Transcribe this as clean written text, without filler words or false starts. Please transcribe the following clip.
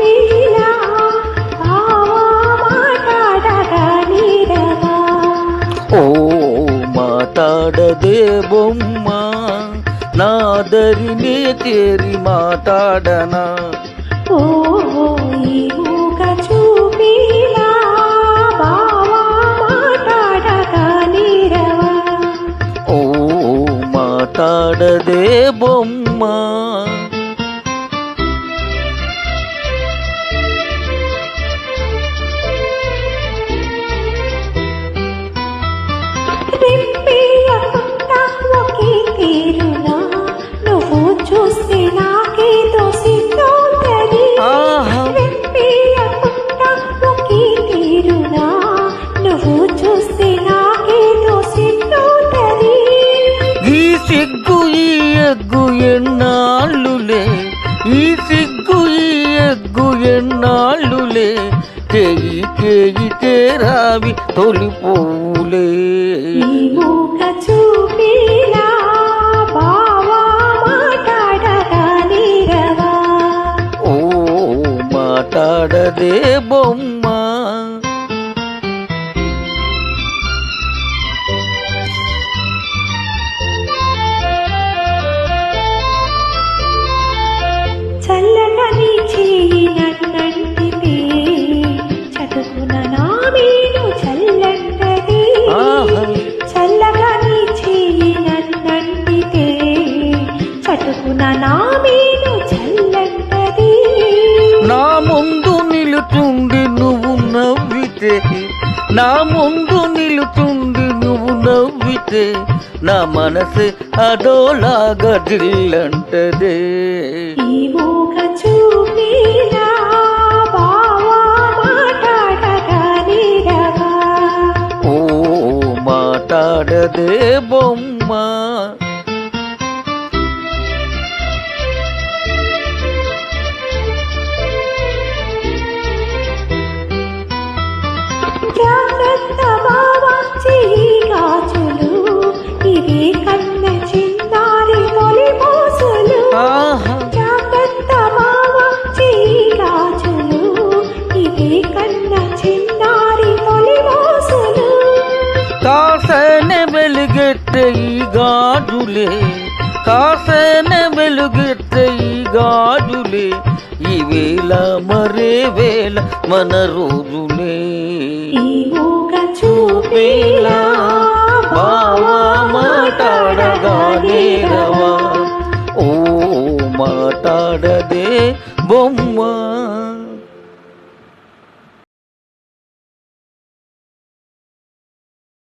చూపేలా బావా మాట్లాడగా నీరవా. ఓ మాట్లాడదే బొమ్మ నాదరినే తేరి మాట్లాడనా. ఓ ఈ మూగ చూపేలా బావా మాట్లాడగా నీరవా. ఓ మాట్లాడదే బొమ్మ రెప్పేయకుండా ఒకే తీరునా నువ్వు చూస్తే నాకేదో సిద్ధోంటది. రెప్పేయకుండా ఒకే తీరునా నువ్వు చూస్తే నాకేదో సిద్ధోంటది. ఈ సిగ్గు ఈ ఎగ్గు ఎన్నాళ్ళులే, ఈ సిగ్గు ఈ ఎగ్గు ఎన్నాళ్ళులే, కేయి కేయి తేరావి తొలిపోలే. ఈ మూగ చూపేలా బావా మాట్లాడగా నీరవా. ఓ మాట్లాడదే బొమ్మ చల్లగా నీ చేయి నన్నంటితే చదువున నా మీను చల్లంటది. చల్లగా నీ చేయి నన్నంటితే చదువున నా మీను చల్లంటది. నా ముందు నిలుచుండి నువ్వు నవ్వితే, నా ముందు నిలుచుండి నువ్వు నవ్వితే, నా మనసే అదోలాగా జిల్లంటదే. ఈ మూగ చూపేలా బావా మాట్లాడగా నీరవా. ఓ మాట్లాడదే బొమ్మ జాగ్రత్త బావా చెయ్యి గాజులు ఇవే కన్న చిన్నారి తొలి మోసులు. జాగ్రత్త బావా చెయ్యి గాజులు ఇవే కన్న చిన్నారి తొలి మోసులు. కాసేనే వెలుగెట్టే ఈ గాజులే, కాసేనే వెలుగెట్టే ఈ గాజులే, ఈ వేళ మరే వేళ మన రోజులే. ఈ మూగ చూపేలా బావా మాట్లాడగా నీరవా. ఓ మాట్లాడదే బొమ్మ